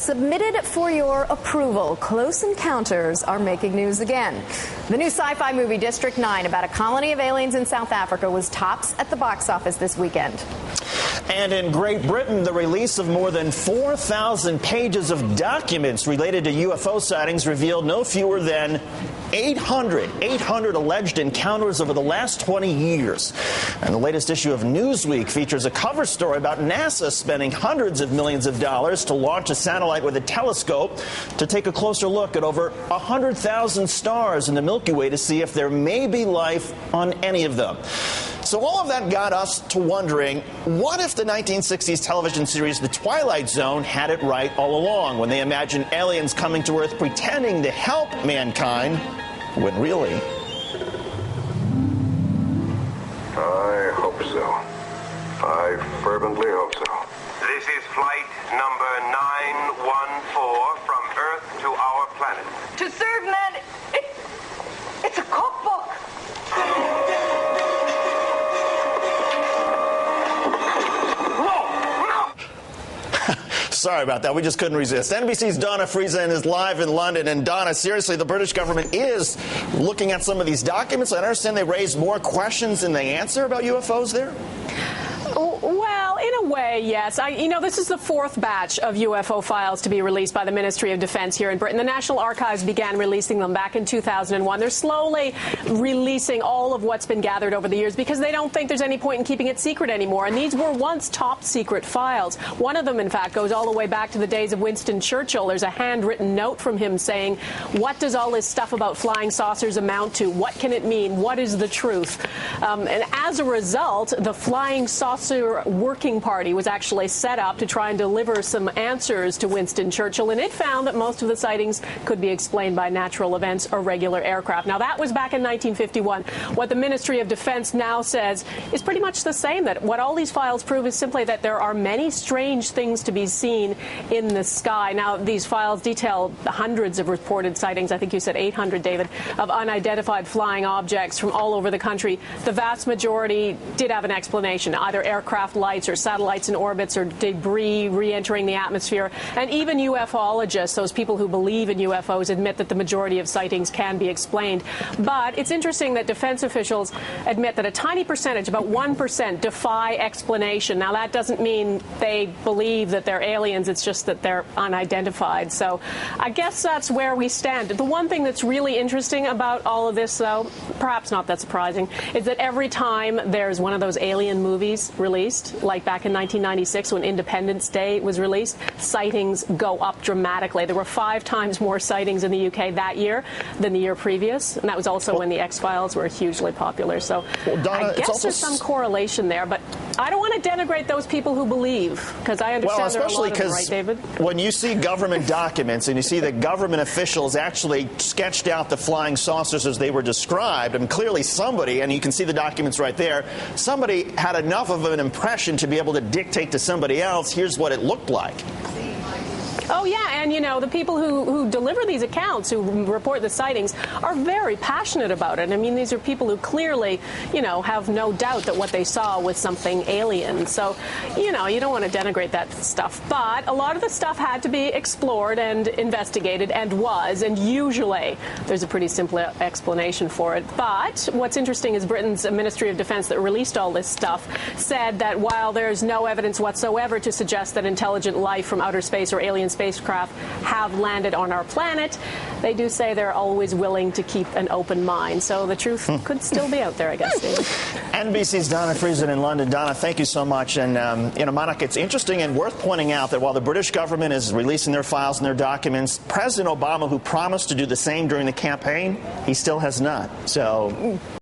submitted for your approval. Close Encounters are making news again. The new sci-fi movie District 9 about a colony of aliens in South Africa was tops at the box office this weekend. And in Great Britain, the release of more than 4,000 pages of documents related to UFO sightings revealed no fewer than 800 alleged encounters over the last 20 years. And the latest issue of Newsweek features a cover story about NASA spending hundreds of millions of dollars to launch a satellite with a telescope to take a closer look at over 100,000 stars in the Milky Way to see if there may be life on any of them. So all of that got us to wondering, what if the 1960s television series The Twilight Zone had it right all along, when they imagined aliens coming to Earth pretending to help mankind, when really... I hope so. I fervently hope so. This is flight number 914 from Earth to our planet. To serve man, it's a cookbook. Sorry about that. We just couldn't resist. NBC's Donna Friesen is live in London. And Donna, seriously, the British government is looking at some of these documents. I understand they raised more questions than they answer about UFOs there? Well, in a way, yes. This is the fourth batch of UFO files to be released by the Ministry of Defense here in Britain. The National Archives began releasing them back in 2001. They're slowly releasing all of what's been gathered over the years because they don't think there's any point in keeping it secret anymore. And these were once top secret files. One of them, in fact, goes all the way back to the days of Winston Churchill. There's a handwritten note from him saying, what does all this stuff about flying saucers amount to? What can it mean? What is the truth? And as a result, the Flying Saucer Working Party was actually set up to try and deliver some answers to Winston Churchill, and it found that most of the sightings could be explained by natural events or regular aircraft. Now, that was back in 1951. What the Ministry of Defense now says is pretty much the same, that what all these files prove is simply that there are many strange things to be seen in the sky. Now, these files detail hundreds of reported sightings, I think you said 800, David, of unidentified flying objects from all over the country. The vast majority did have an explanation, either aircraft lights or satellites in orbits or debris re-entering the atmosphere. And even ufologists, those people who believe in UFOs, admit that the majority of sightings can be explained. But it's interesting that defense officials admit that a tiny percentage, about 1%, defy explanation. Now, that doesn't mean they believe that they're aliens. It's just that they're unidentified. So I guess that's where we stand. The one thing that's really interesting about all of this, though, perhaps not that surprising, is that every time there's one of those alien movies released, like back in 1996 when Independence Day was released, sightings go up dramatically. There were 5 times more sightings in the UK that year than the year previous, and that was also when the X-Files were hugely popular. So Donna, I guess there's some correlation there, but I don't want to denigrate those people who believe, because I understand there are a lot of them, right, David? When you see government documents and you see that government officials actually sketched out the flying saucers as they were described, and clearly somebody, and you can see the documents right there, somebody had enough of an impression to be able to dictate to somebody else, here's what it looked like. Oh, yeah, and, the people who deliver these accounts, who report the sightings, are very passionate about it. I mean, these are people who clearly, have no doubt that what they saw was something alien. So, you don't want to denigrate that stuff. But a lot of the stuff had to be explored and investigated, and was, and usually there's a pretty simple explanation for it. But what's interesting is Britain's Ministry of Defense that released all this stuff said that while there's no evidence whatsoever to suggest that intelligent life from outer space or alien spacecraft have landed on our planet, they do say they're always willing to keep an open mind. So the truth could still be out there, I guess, David. NBC's Donna Friesen in London. Donna, thank you so much. And, Monica, it's interesting and worth pointing out that while the British government is releasing their files and their documents, President Obama, who promised to do the same during the campaign, he still has not. So...